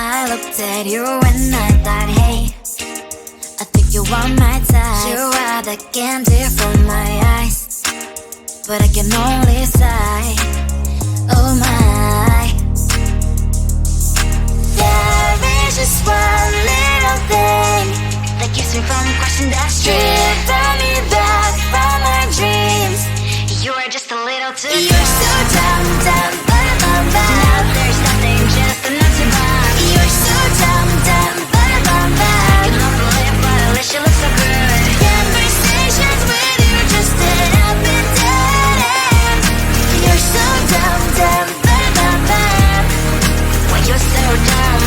I looked at you and I thought, hey, I think you are my type. You are the candy from my eyes, but I can only sigh, oh my. There is just one little thing that keeps me from crossing that street, driven me back from my dreams. You are just a little too dumb. You're so dumb, dumb, dumb, dumb, dumb. Now there's nothing just enough to buy. You're so dumb, dumb, dumb, dumb, dumb. You don't believe, but at least you look so good. Conversations with you just end up in dead end. You're so dumb, dumb, dumb, dumb, dumb. Why you're so dumb?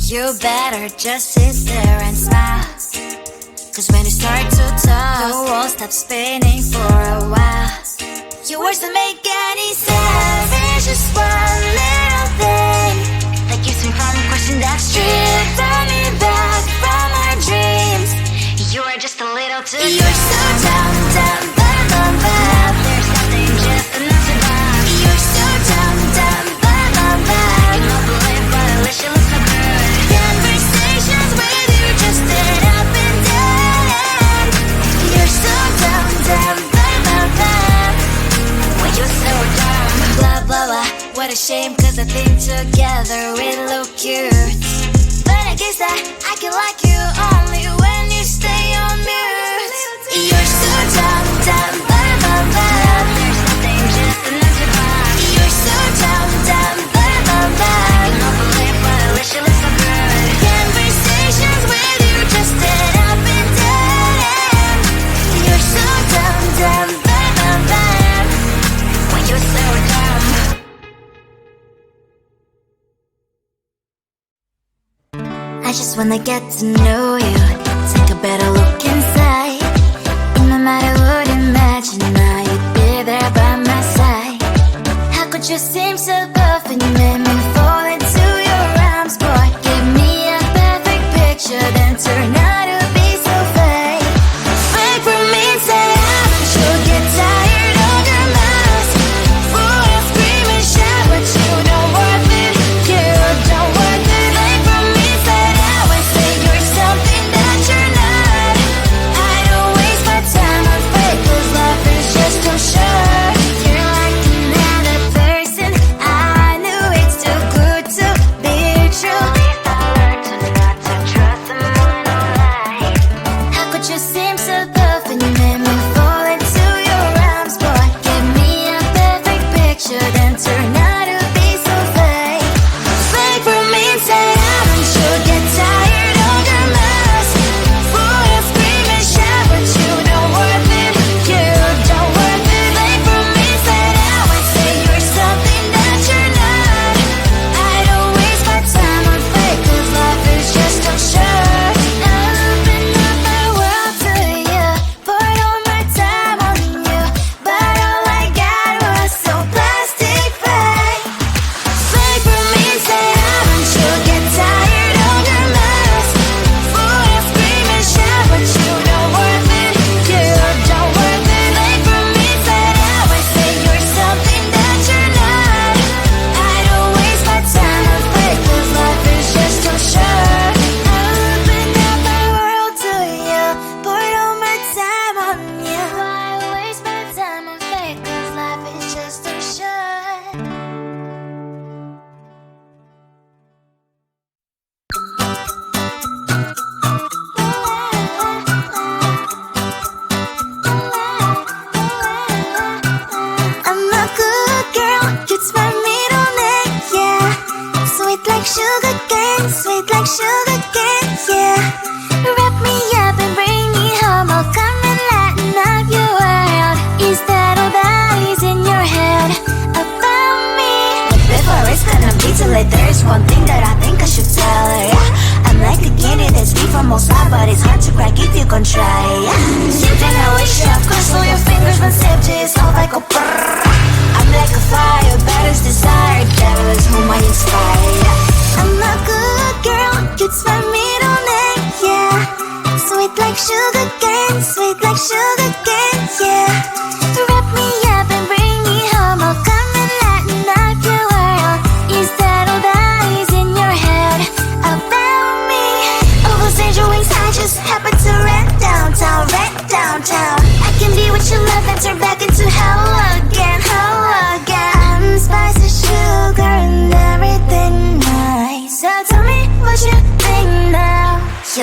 You better just sit there and smile, 'cause when you start to talk, the world stops spinning for a while. Your words don't make any sense. There's just one little thing that keeps me from crossing that street, driven me back from my dreams. You are just a little too dumb. You're so dumb, dumb, dumb, dumb, dumb. There's nothing just enough to buy. You're so dumb, dumb, dumb, dumb, dumb. You don't believe, but at least you look so good. Conversations with you just end up in dead end. You're so dumb, dumb, dumb, dumb, dumb. Why you're so dumb? Blah, blah, blah. What a shame, 'cause I think together we look cute. But I guess that I can like you only when you stay on mute. You're so dumb, dumb, dumb, dumb, dumb. There's nothing just enough to buy. You're so dumb, dumb, dumb, dumb, dumb. You don't believe, but at least you look so good. Conversations with you just end up in dead end. You're so dumb, dumb, dumb, dumb, dumb. Why you're so dumb? I just wanna get to know you, take a better look inside. No matter what, imagine now you'd be there by my side. How could you seem so good when you made me fall into your arms, boy? Give me a perfect picture, then turn out to be so fake. Fake for me, say haven't you get tired of your mask? Fool and scream and shout, but you don't worth it. You don't worth it. Fake for me, say that and say you're something that you're not. I don't waste my time on fake, 'cause life is just too short. You're like another person, I knew it's too good to be true. I learned to not to trust someone online. How could you seem so good when you made me fall into your arms, boy? Give me a perfect picture, then turn out to be so fake. Fake for me, say haven't you get tired of your mask? Fool and scream and shout, but you don't worth it. You don't worth it. Fake for me, say that and say you're something that you're not. I don't waste my time on fake, 'cause life is just too short. I open up my world to you, poured all my time on you, but all I got was so plastic fake. Fake for me, say haven't you get tired of your mask? Fool and scream and shout, but you don't worth it. You don't worth it. Fake for me, say that and say you're something that you're not. I don't waste my time on fake, 'cause life is just too short. I opened up my world to you, poured all my time on you. Why waste my time on fake, 'cause life is just too short. I'm a good girl, it's my middle name, yeah. Sweet like sugar cane, sweet like sugar cane, yeah. Wrap me up and bring me home, I'll come and lighten up your world. Is that all that is in your head about me? But before it's gonna be too late, there's one thing that I think I should tell her, yeah. I'm like a candy that's deep from outside, but it's hard to crack if you can try, yeah. Sipping I wish you cross all your fingers when sipped is all like a brrrr. I'm like a fire, batters desire, devil is whom I inspire, yeah. I'm a good girl, it's my middle name, yeah. Sweet like sugar cane, sweet like sugar cane, yeah. Wrap me up and bring me home, I'll come and lighten up your world. Is that all that is in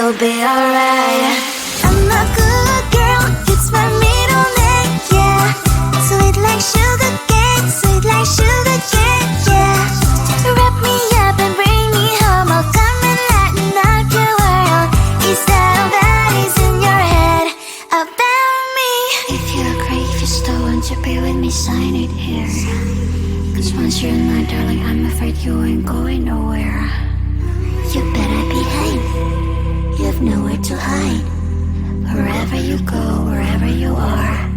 you'll be alright. I'm a good girl, it's my middle name, yeah. Sweet like sugar cane, sweet like sugar cane, yeah. Wrap me up and bring me home, I'll come and lighten up your world. Is that all that is in your head about me? If you agree, if you still want to be with me, sign it here. Cause once you're in my darling, I'm afraid you ain't going nowhere. You better behave, you have nowhere to hide. Wherever you go, wherever you are,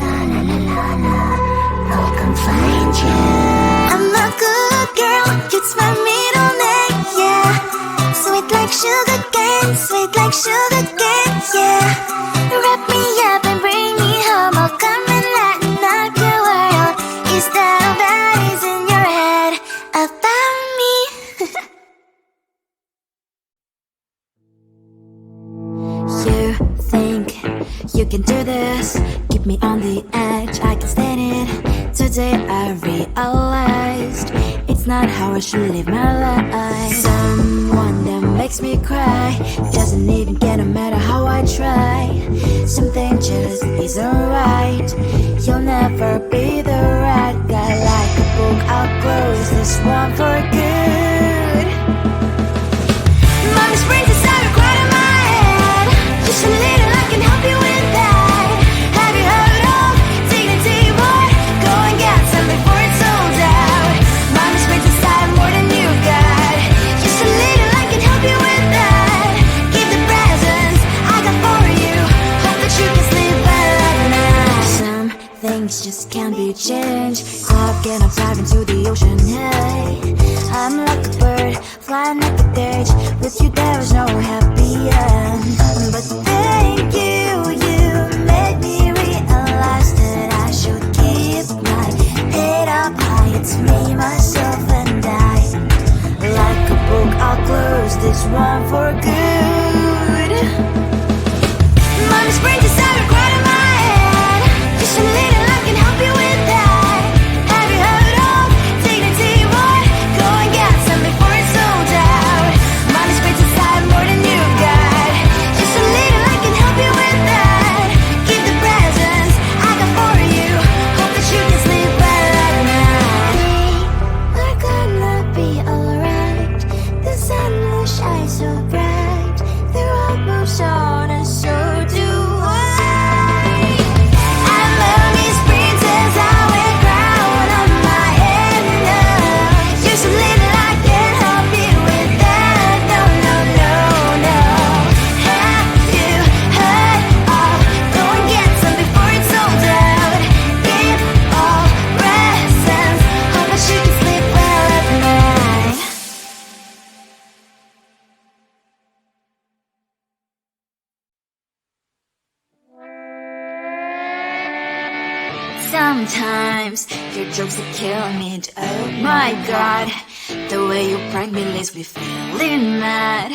la la la la la, I'll come find you. I'm a good girl, it's my middle name, yeah. Sweet like sugar cane, sweet like sugar cane, yeah. Wrap me up and bring me home, I'll come and lighten up your world. Is that all that is in your head about me? You think you can do this, keep me on the edge, I can stand it. Today I realized it's not how I should live my life. Someone that makes me cry doesn't even get no matter how I try. Something just isn't right, you'll never be the right guy. Like a book, I'll close this one for good. Mommy's brains inside are quite in my head. Just a little, I can help you with that. Have you heard of dignity, boy? Go and get some before it's sold out. Mommy's brains inside more than you got. Just a little, I can help you with that. Give the presents I got for you. Hope that you can sleep well at night. Some things just can't be changed. Clock and I'm diving to the ocean, hey. I'm like a bird, flying like a cage. With you there was no happy end. But thank you, you made me realize that I should keep my head up high. It's me, myself and I. Like a book, I'll close this one for good. Mommy's brains inside are quite in my head. Just a little, I can help you with that. Have you heard of dignity, boy? Go and get some before it's sold out. Mommy's brains inside more than you got. Just a little, I can help you with that. Give the presents I got for you. Hope that you can sleep well at night. We're gonna be alright. The sun will shine so bright. The road moves on and so do I. I love these princess, I wear crown on my head now. Just a little, I can help you with that. No, no, no, no. Have you heard of? Go and get some before it's sold out. Give all presents. Hope that you can sleep well at night. Sometimes your jokes are killing me. Oh my god, the way you prank me leaves me feeling mad.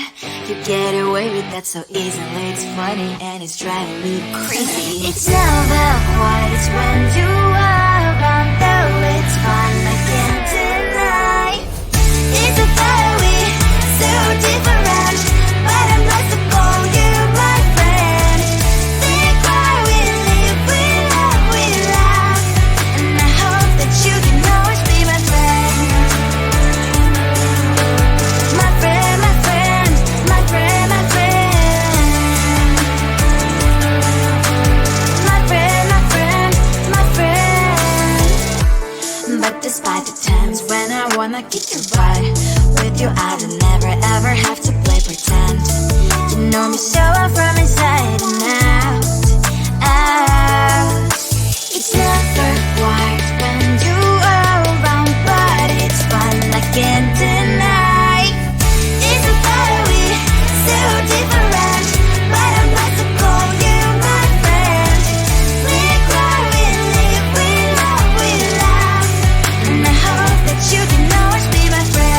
You get away with that so easily. It's funny and it's driving me crazy. It's never quite as when you are around, though it's fun, I can't deny. It's a fire we so different, but I'm not to call you my friend. Think why we live, we love, we laugh, and I hope that you can always be my friend. My friend, my friend, my friend, my friend. My friend, my friend, my friend. But despite the times when I wanna kick your butt, with you I don't never ever have to play pretend. You know me so well from inside and out, out. It's never quite when you are around, but it's fun, I can't deny. It's a fire we so different, but I'm not to call you my friend. We cry, we live, we love, we laugh, and I hope that you can always be my friend.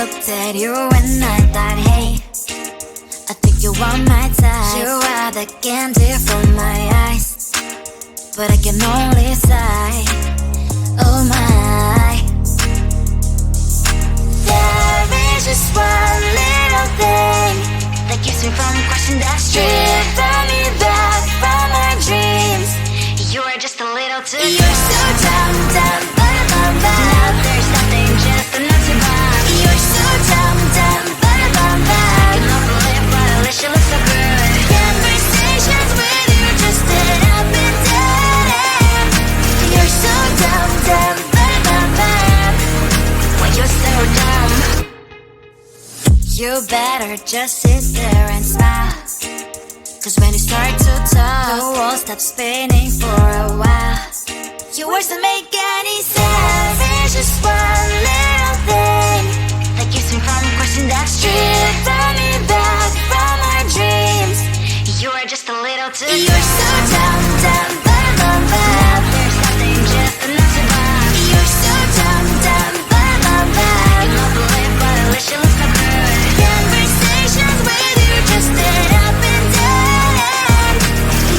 looked at you and I thought, hey, I think you are my type. You are the candy from my eyes, but I can only sigh, oh my. There is just one little thing that keeps me from crossing that street, driven me back from my dreams. You are just a little too close. You're so dumb, dumb, bum, bum. Now there's nothing just enough to buy. You're so dumb, dumb, bum, bum. You don't believe, but at least you look so good. Conversations with you just end up in dead end. You're so dumb, dumb, bum. Why you're so dumb? You better just sit there and smile, 'cause when you start to talk, the world stops spinning for a while. Your words don't make any sense. There's just one little thing that keeps me from crossing that street, driven me back from my dreams. You are just a little too close. You're so dumb, dumb, bum. Now there's nothing just enough to buy. You're so dumb, dumb, bum. You don't believe, but at least you look so good. Conversations with you just end up in dead end.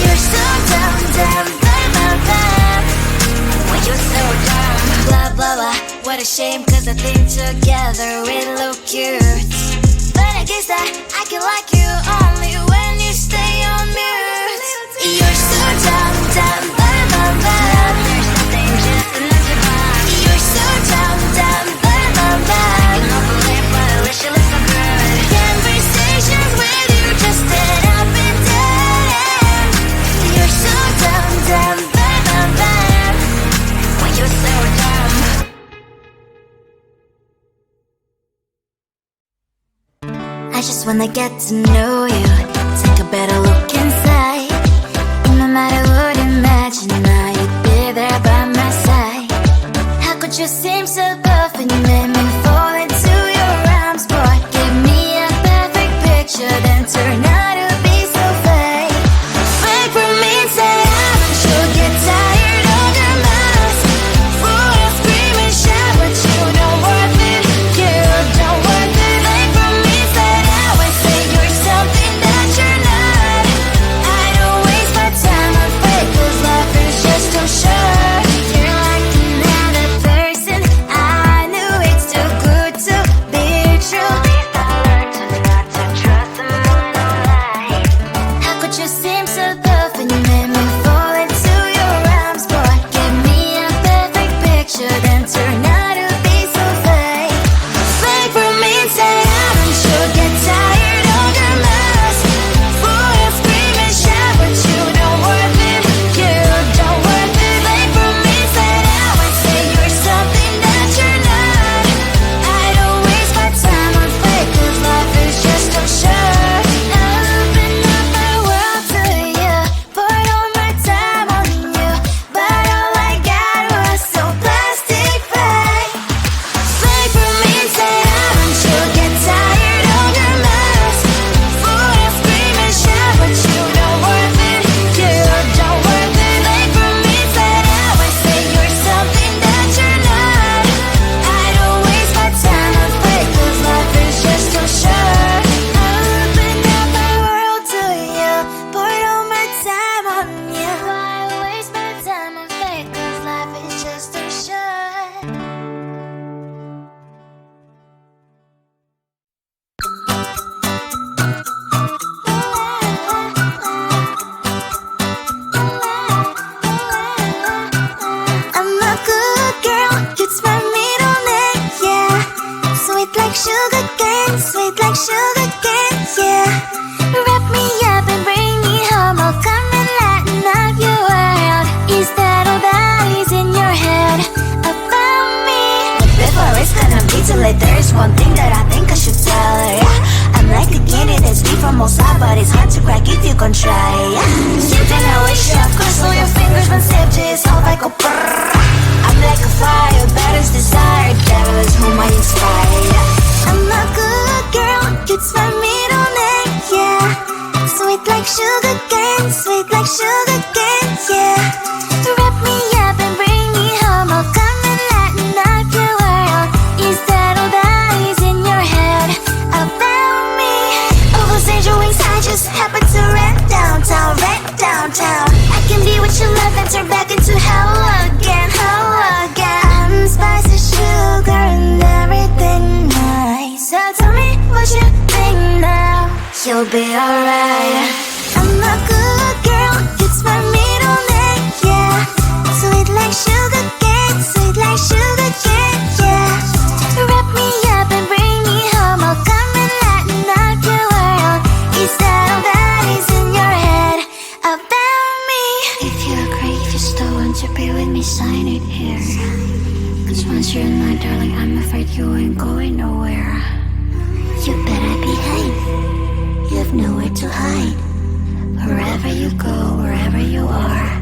You're so dumb, dumb, bum. Why you're so dumb? Blah, blah, blah. What a shame, 'cause I think together we look cute. But I guess that I can like you only when you stay on mute. You're so dumb, dumb, bum. There's nothing just enough to buy. You're so dumb, dumb, bum. You don't believe, but at least you look so good. Conversations with you just end up in dead end. You're so dumb, dumb, bum. Why you're so dumb? I just wanna get to know you, take a better look inside. No matter what, imagine now you'd be there by my side. How could you seem so perfect, you made me fall into your arms, boy? Give me a perfect picture, then turn out to be so fake. Fake for me, say I'm sure get tired of your mouth. Fool, scream and shout, but you don't worth it. You don't worth it. Fake for me, say I would say you're something that you're not. I don't waste my time on fake, 'cause life is just too short. You're like another person. I knew it's too good to be true. I learned to not to trust someone online. How could you seem so perfect? You made me fall into your arms, boy. Give me a perfect picture, then turn out to be so fake. Fake for me, say I'm sure get tired of your mask. Fool, scream and shout, but you don't worth it. You don't worth it. Fake for me, say I would say you're something that you're not. I don't waste my time on fake, 'cause life is just too short. I open up my world to you, poured all my time on you, but all I got was so plastic fake. Fake for me, say I'm sure get tired of your mask. Fool, scream and shout, but you don't worth it. You don't worth it. Fake for me, say I would say you're something that you're not. I don't waste my time on fake, 'cause life is just too short. I open up my world to you, poured all my time on you. Why waste my time on fake, 'cause life is just too short. I'm a good girl, it's my middle name, yeah. Sweet like sugar cane, sweet like sugar cane, yeah. Wrap me up and bring me home, I'll come and lighten up your world. Is that all that is in your head about me? But before it's gonna be too late, there's one thing that I think I should tell her, yeah. I'm like the candy that's deep from outside, but it's hard to crack if you can try, yeah. Sipping I wish you, of course, all your fingers when sipped is all like a brrrr. I'm like a fire, battles desire, devil is whom I inspire, yeah. I'm a good girl, it's my middle name, yeah. Sweet like sugar cane, sweet like sugar cane, yeah. Wrap me up and bring me home, I'll come and lighten up your world. Is that all that is in your it'll be alright. I'm a good girl, it's my middle name, yeah. Sweet like sugar cane, sweet like sugar cane, yeah. Wrap me up and bring me home, I'll come and lighten up your world. Is that all that is in your head about me? If you agree, if you still want to be with me, sign it here. Cause once you're in my darling, I'm afraid you ain't going nowhere. You better behave, you have nowhere to hide. Wherever you go, wherever you are,